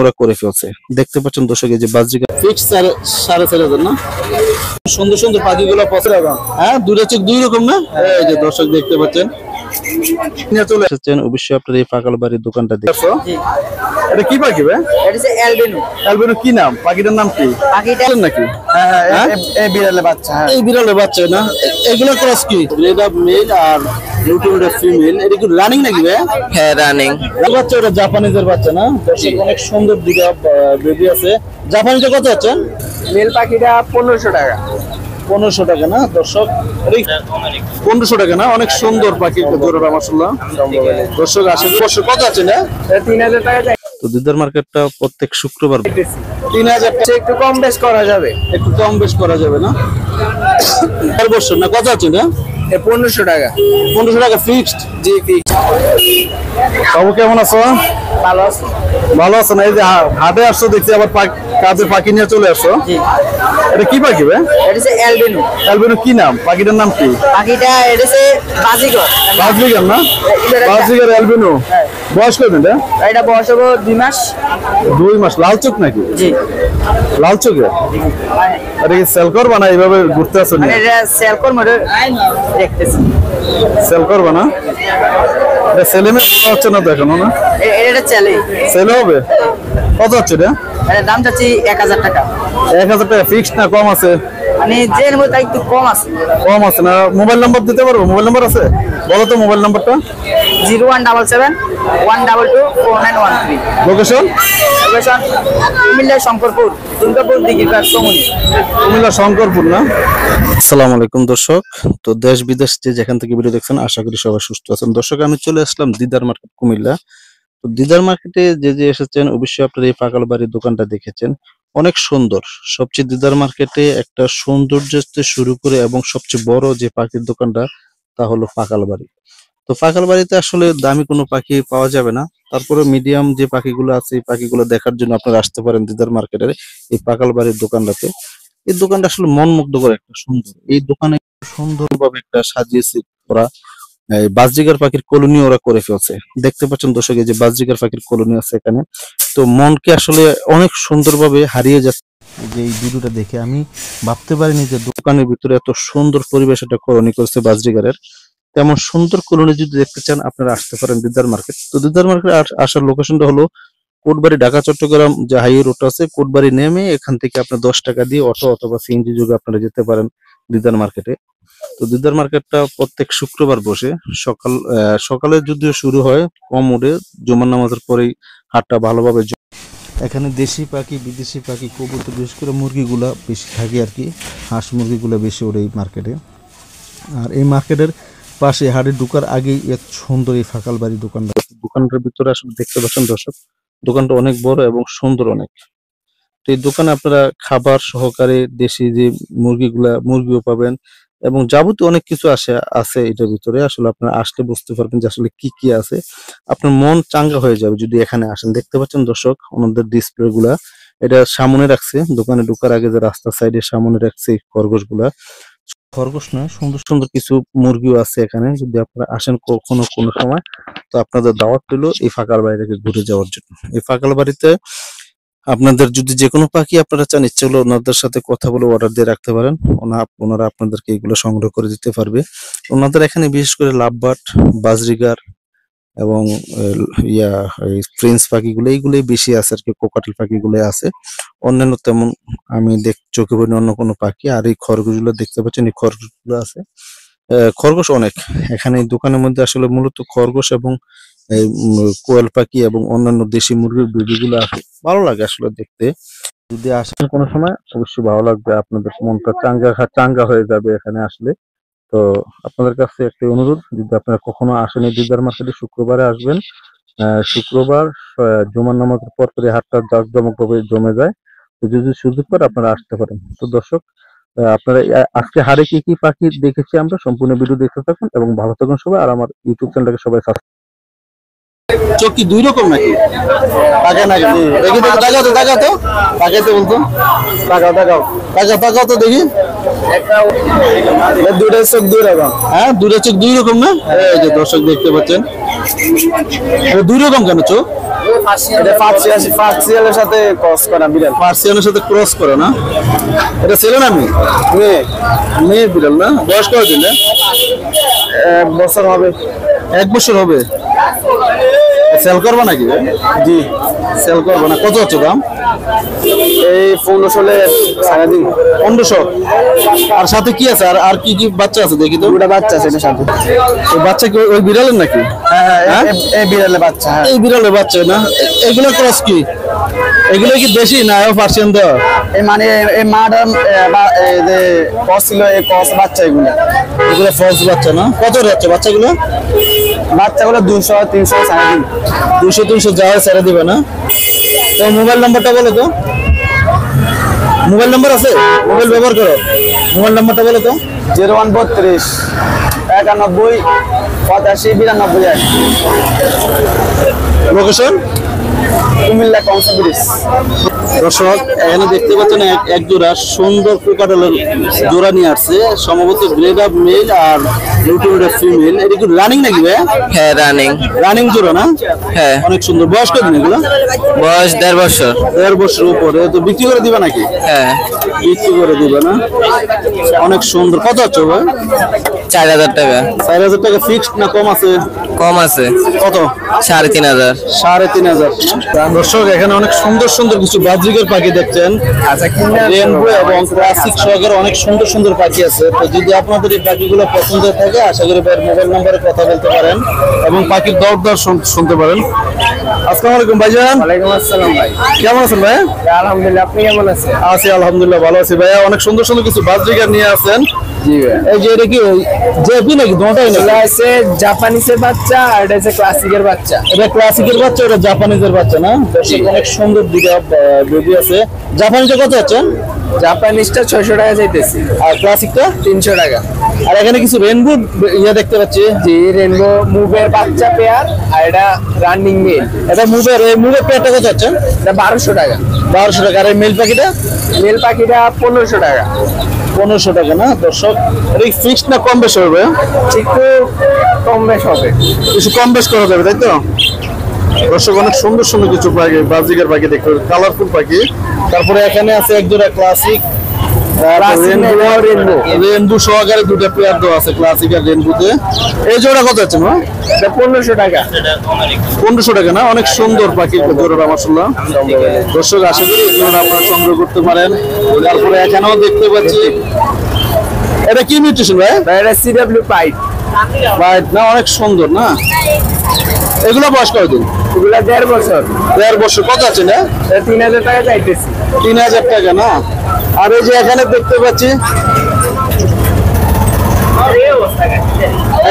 ওরা করে ফেলছে। দেখতে পাচ্ছেন দর্শক, এই যে বাজরিকা ফিক্স 4,500 না। সুন্দর সুন্দর পাখিগুলো পছন্দ। হ্যাঁ, দুইটা চোখ দুই রকম না। এই যে দর্শক দেখতে পাচ্ছেন, চলে এসেছেন অবশ্যই আপনার এই পাকালবাড়ির দোকানটা দেখছো। এটা কি পাখি ভাই? এটা হচ্ছে অ্যালবিনো। অ্যালবিনো কি নাম? পাখিটার নাম কি? পাখিটা নাকি? হ্যাঁ, এই বিড়ালের বাচ্চা। হ্যাঁ, এই বিড়ালের বাচ্চা না। এগুলো ক্রস কি? রেড মেল আর লুটিনটা ফিমেল। এটা কি রানিং নাকি ভাই? হ্যাঁ রানিং। এই বাচ্চা ওটা জাপানিজের বাচ্চা না। দর্শক অনেক সুন্দর দুটো বেবি আছে। জাপানিটা কত আছে? মেল পাখিটা 1500 টাকা। 1500 টাকা না দর্শক? 1500 টাকা না। অনেক সুন্দর পাখি জোড়াটা মাশাআল্লাহ। দর্শক আসে বছর কত আছে না? 3000 টাকা। তো দিদার মার্কেটটা প্রত্যেক শুক্রবার 3000 টাকা। একটু কম বেশ করা যাবে। একটু কম বেশ করা যাবে না? আর বছর না কত আছে না? 1500 টাকা। 1500 টাকা ফিক্সড? জি ফিক্সড। সব কেমন আছো? ভালো আছে। ভালো আছে না? এই যে হাটে আসছো দেখছি, আবার কাজে পাখি নিয়ে চলে আসছো। এটা কি পাখি ভাই? এটা হচ্ছে অ্যালবিনো। অ্যালবিনো কি নাম? পাখিটার নাম কি? পাখিটা এটা হচ্ছে বাজিগর। বাজরিগার না? Budgerigar albino. বয়স কত এটা? এটা বয়স হবে 2 মাস। 2 মাস। লাল চোখ নাকি? জি লাল চোখে। এটা কি সেল করবা না এইভাবে ঘুরতে আসো? মানে এটা সেল কর মরে দেখতেছি। সেল করবা না? এটা সেলে মনে হচ্ছে না তো এখনো না? এটা চলে। সেল হবে? কত হচ্ছে এটা? এর দাম চাচ্ছি 1000 টাকা। 1000 টাকা ফিক্সড না কম আছে? মানে যে নেবো তাই একটু কম আছে। কম আছে না? মোবাইল নাম্বার দিতে পারবো? মোবাইল নাম্বার আছে? বলো তো মোবাইল নাম্বারটা। 0177 122 4913। লোকেশন? লোকেশন কুমিল্লা শঙ্করপুর, দুর্গাপুর দিঘিপাড় সমুনি। কুমিল্লা শঙ্করপুর না? আসসালামু আলাইকুম দর্শক। তো দেশ বিদেশ যে যেখান থেকে ভিডিও দেখছেন, আশা করি সবাই সুস্থ আছেন। দর্শক আমি চলে আসলাম দিদার মার্কেট কুমিল্লা। তো দিদার মার্কেটে যে এসেছেন অবশ্যই আপনারা এই পাকালবাড়ির দোকানটা দেখেছেন। অনেক সুন্দর। সবচেয়ে দিদার মার্কেটে একটা সৌন্দর্য শুরু করে এবং সবচেয়ে বড় যে পাখির দোকানটা তা হলো পাকালবাড়ি। তো পাকালবাড়িতে আসলে দামি কোনো পাখি পাওয়া যাবে না, তারপরে মিডিয়াম যে পাখিগুলো আছে এই পাখিগুলো দেখার জন্য আপনারা আসতে পারেন দিদার মার্কেটের এই পাকালবাড়ির দোকানটাতে। এই দোকানটা আসলে মন মুগ্ধকর একটা সুন্দর। এই দোকানে সুন্দরভাবে একটা সাজিয়েছে ওরা। এই বাজরিগার পাখির কলোনি ওরা করে ফেলছে। দেখতে পাচ্ছেন দর্শক, এই যে বাজরিগার পাখির কলোনি আছে এখানে। তো মনকে আসলে অনেক সুন্দরভাবে হারিয়ে যাচ্ছে। যে এই ভিডিওটা দেখে আমি ভাবতে পারিনি যে দোকানের ভিতরে এত সুন্দর পরিবেশ একটা কলোনি করছে বাজরিগারের। তেমন সুন্দর কলোনি যদি দেখতে চান আপনারা আসতে পারেন দিদার মার্কেট। তো দিদার মার্কেট আসার লোকেশনটা হলো কোটবাড়ি, ঢাকা চট্টগ্রাম যে হাইওয়ে রোড আছে, কোটবাড়ি নেমে এখান থেকে আপনি 10 টাকা দিয়ে অটো অথবা সিএনজি যোগে আপনারা যেতে পারেন দিদার মার্কেটে। তো দিদার মার্কেটটা প্রত্যেক শুক্রবার বসে। সকালে যদিও শুরু হয় কম উঠে, জুমার নামাজের পরেই হাটটা ভালোভাবে। এখানে দেশি পাখি, বিদেশি পাখি, কবুতর, বিশেষ করে মুরগিগুলা বেশি থাকে আর কি। হাঁস মুরগিগুলা বেশি ওঠে এই মার্কেটে। আর এই মার্কেটের পাশে হাটে ঢুকার আগেই এত সুন্দর এই পাকালবাড়ি দোকানটা। দোকানটার ভিতরে আসলে দেখতে পাচ্ছেন দর্শক, দোকানটা অনেক বড় এবং সুন্দর অনেক। তো এই দোকানে আপনারা খাবার সহকারে দেশি যে মুরগিও পাবেন এবং যাবতীয় অনেক কিছু আছে এটার ভিতরে। আসলে আপনারা আসলে বুঝতে পারবেন যে আসলে কি কি আছে। আপনার মন চাঙ্গা হয়ে যাবে যদি এখানে আসেন। দেখতে পাচ্ছেন দর্শক ওনাদের ডিসপ্লে গুলা, এটা সামনে রাখছে দোকানে ঢোকার আগে, যে রাস্তার সাইডে সামনে রাখছে এই খরগোশগুলা। খরগোশ না, সুন্দর সুন্দর কিছু মুরগিও আছে এখানে। যদি আপনারা আসেন কোনো সময়, তো আপনাদের দাওয়াত রইল এই ফাঁকাল বাড়িটাকে ঘুরে যাওয়ার জন্য। এই ফাঁকাল বাড়িতে আপনাদের যদি যে কোনো পাখি আপনারা চান, ইচ্ছে হলো ওনাদের সাথে কথা বলে অর্ডার দিয়ে রাখতে পারেন। ওনারা আপনাদেরকে এগুলো সংগ্রহ করে দিতে পারবে। ওনাদের এখানে বিশেষ করে লাভবার্ড, বাজরিগার এবং এই প্রিন্স পাখিগুলো এইগুলোই বেশি আছে আর কি। কোকাটেল পাখিগুলো আছে, অন্যান্য তেমন আমি চোখে পড়িনি অন্য কোনো পাখি। আর এই খরগোশগুলো দেখতে পাচ্ছেন, এই খরগোশগুলো আছে। খরগোশ অনেক এখানে এই দোকানের মধ্যে। আসলে মূলত খরগোশ এবং এই কোয়েল পাখি এবং অন্যান্য দেশি মুরগির ভিডিওগুলো আছে, ভালো লাগে আসলে দেখতে। যদি আসেন কোনো সময় অবশ্যই ভালো লাগবে, আপনাদের মনটা চাঙ্গা হয়ে যাবে এখানে আসলে। তো আপনাদের কাছে একটা অনুরোধ, যদি আপনারা কখনো আসেন এই দিদার মার্কেটে শুক্রবারে আসবেন। শুক্রবার জুমার নামাজের পর পরে হাটটা জাঁকজমকভাবে জমে যায়। তো যদি সুযোগ করে আপনারা আসতে পারেন। তো দর্শক আপনারা আজকে হারে কি কি পাখি দেখেছি আমরা, সম্পূর্ণ ভিডিও দেখতে থাকুন এবং ভালো থাকুন সবাই। আর আমার ইউটিউব চ্যানেলটাকে সবাই চোখ কি দুই রকম নাকি? টাকা নাকি? দেখি দেখি, টাকা তো টাকাতে বলতো। টাকা তো দেখি। দুইটা চোখ দুই রকম। হ্যাঁ, দুইটা চোখ দুই রকম না? এই যে দর্শক দেখতে পাচ্ছেন, এটা দুই রকম কেন চোখ? এটা পার্সিয়ালের সাথে ক্রস করা বিড়াল। পার্সিয়ানের সাথে ক্রস করে না? এটা ছেলে না মেয়ে? মেয়ে। মেয়ে বিড়াল না? বয়স কত দিলে? 1 বছর হবে। 1 বছর হবে। সেল করবা নাকি? জি। সেল করবা না? কত হচ্ছে দাম? এই 1500 সারা দিন। 1500। আর সাথে কি আছে? আর আর কি কি বাচ্চা আছে দেখি তো। দুটা বাচ্চা আছে এটার সাথে। এই বাচ্চা কি ওই বিড়ালের নাকি? হ্যাঁ, এই বিড়ালের বাচ্চা। হ্যাঁ, এই বিড়ালের বাচ্চা না? এগুলো ক্রস কি? এগুলো কি দেশি না পার্সিয়ান দেওয়া? এই মানে এই মাটা যে ক্রস ছিল, এই ক্রস বাচ্চা এগুলো। এগুলো ফলস বাচ্চা না? কত হচ্ছে বাচ্চাগুলো? বাচ্চাগুলো 200 300 সারা দিন। 200-300 যাওয়া ছেড়ে দিবে না? তো মোবাইল নাম্বারটা বলো তো। মোবাইল নাম্বার আছে? মোবাইল ব্যবহার করো? মোবাইল নাম্বারটা বলো তো। 0132 91 85 92। লোকেশন কুমিল্লা কংস ব্রিজ। দর্শক এখানে দেখতে পাচ্ছেন এক জোড়া সুন্দর কোকাটেলের জোড়া নিয়ে আসছে, সম্ভবত গ্রেড আপ মেল আর লুটিউডের ফিমেল। এটা কি রানিং নাকি ভাই? হ্যাঁ রানিং। রানিং জোড়া না? হ্যাঁ অনেক সুন্দর। বয়স কত দিন এগুলো? বয়স 1.5 বছর। 1.5 বছর উপরে। তো বিক্রি করে দিবা নাকি? হ্যাঁ বিক্রি করে দিবে না? অনেক সুন্দর। কত হচ্ছে ভাই? 4000 টাকা। 4000 টাকা ফিক্সড না কম আছে? কম আছে। কত? 3500। 3500। দর্শক এখানে অনেক সুন্দর সুন্দর কিছু বাজরিকের পাখি দেখছেন। আচ্ছা, রেনবো এবং ক্লাসিক সহকারে অনেক সুন্দর সুন্দর পাখি আছে। তো যদি আপনাদের এই পাখিগুলো পছন্দ থাকে, আশা করি ভাইয়ের মোবাইল নম্বরে কথা বলতে পারেন এবং পাখির দর শুনতে পারেন। আসসালামু আলাইকুম ভাইজান। ওয়ালাইকুম আসসালাম ভাই। কেমন আছেন ভাই? আলহামদুলিল্লাহ, আপনি কেমন আছেন? আছি আলহামদুলিল্লাহ, ভালো আছি ভাইয়া। অনেক সুন্দর সুন্দর কিছু বাজরিকার নিয়ে আসেন। জি ভাই। এই যে এটা কি জেপি নাকি? দুটোই এটা নাকি? আছে জাপানিজের বাচ্চা আর এটা আছে ক্লাসিকের বাচ্চা। এটা ক্লাসিকের বাচ্চা, এটা জাপানিজের বাচ্চা না? দর্শক অনেক সুন্দর দুটো বেবি আছে। জাপানিজটা কত হচ্ছে? জাপানিজটা 600 টাকা চাইতেছি। আর ক্লাসিকটা 300 টাকা। আর এখানে কিছু রেনবো ইয়ে দেখতে পাচ্ছি। জি, রেনবো মুভের বাচ্চা পেয়ার আর এটা রানিং মেল। এটা মুভের পেয়ারটা কত হচ্ছে? এটা 1200 টাকা। 1200 টাকা। আর এই মেল পাখিটা? মেল পাখিটা 1500 টাকা। 1500 টাকা না? দর্শক এটা ফিক্সড না কম বেশ হবে? একটু কম বেশ হবে। কিছু কম বেশ করা যাবে তাই তো? দর্শক অনেক সুন্দর সুন্দর কিছু পাখি, বাজিকার পাখি দেখতে পাবেন, কালারফুল পাখি। তারপরে এখানে আছে এক জোড়া ক্লাসিক রেনবো সহকারে দুটো পেয়ার দেওয়া আছে, ক্লাসিক আর রেনবোতে। এই জোড়া কত আছে না? এটা 1500 টাকা। 1500 টাকা না? অনেক সুন্দর পাখি জোড়াটা মাশাআল্লাহ। দর্শক আশা করি এই জোড়া আপনারা সংগ্রহ করতে পারেন। তারপরে এখানেও দেখতে পাচ্ছি, এটা কি মিউটেশন ভাই? এটা সিডব্লিউ পাইট। ভাই না, অনেক সুন্দর না? এগুলো বয়স কতদিন? এগুলা 1.5 বছর। 1.5 বছর। কত আছে না? এটা 3000 টাকা চাইতেছি। 3000 টাকা না? আর এই যে এখানে দেখতে পাচ্ছি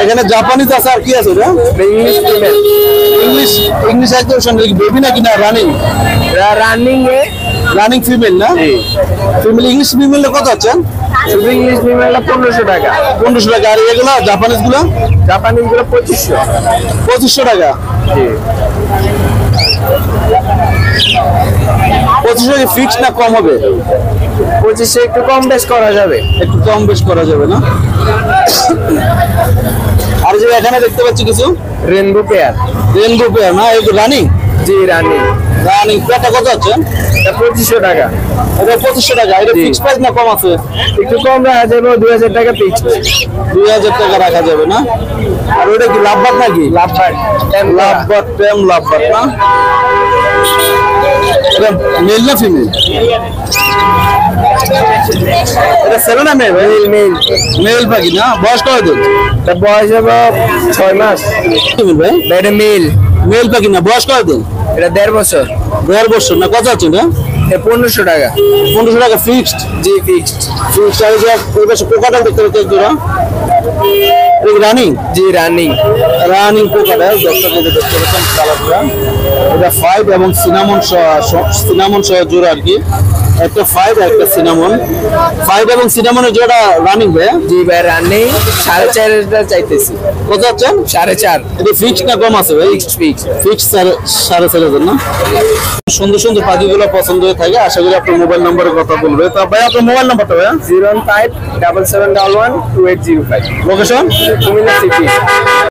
এখানে জাপানিজ আছে, আর কি আছে এটা? English female. ইংলিশ একদম শুনলে বেবি নাকি না রানিং? রানিং এ রানিং ফিমেল না? ফিমেল ইংলিশ ফিমেল কত আছে? শুধু ইংলিশ ফিমেলটা 1500 টাকা। 1500 টাকা। আর এগুলো জাপানিজ গুলো? জাপানিজ গুলো 2500। 2500 টাকা। 2500 টাকা ফিক্সড না কম হবে? 2500 একটু কম বেশ করা যাবে। একটু কম বেশ করা যাবে না? আর যে এখানে দেখতে পাচ্ছি কিছু রেনবো পেয়ার। রেনবো পেয়ার না? এই রানিং? জি রানিং। রানিং পেয়ারটা কত আছে? এটা 2500 টাকা। এটা 2500 টাকা। এটা ফিক্সড প্রাইস না কম আছে? একটু কম রাখা যাবে, 2000 টাকা ফিক্সড। 2000 টাকা রাখা যাবে না? আর ওটা কি লাভবাট নাকি? লাভবাট। লাভবাট, টেম লাভবাট না? এটা মেল না ফিমেল? এটা ছেলে না মেয়ে? মেল। মেল পাখি না? বয়স কত দিন? এটা বয়স হবে 6 মাস। ফিমেল ভাই? এটা মেল। মেল পাখি না? বয়স কত দিন? এটা 1.5 বছর। 1.5 বছর না? কত আছে এটা? এটা 1500 টাকা। 1500 টাকা ফিক্সড? জি ফিক্সড। ফিক্সড। আর যে ওই পাশে কোকাটা দেখতে পাচ্ছি এক জোড়া, রানিং? জি রানিং। রানিং কোকাটা দর্শক দেখতে পাচ্ছেন কালারটা। এটা 5 এবং সিনামন সহ জোড়া আর কি। একটা 5 আর একটা সিনামন। 5 এবং সিনামনের জোড়া রানিং ভাই? জি ভাই রানিং। 4.5 চাইতেছি। কত আছেন? 4.5। এটা ফিক্সড না কম আছে ভাই? ফিক্সড 4.5 না? সুন্দর সুন্দর পাখিগুলো পছন্দ হয়ে থাকে, আশা করি আপনার মোবাইল নম্বরে কথা বলবে। তা ভাই আপনার মোবাইল নাম্বারটা ভাই? 01577112805। লোকেশন? কুমিল্লা সিটি।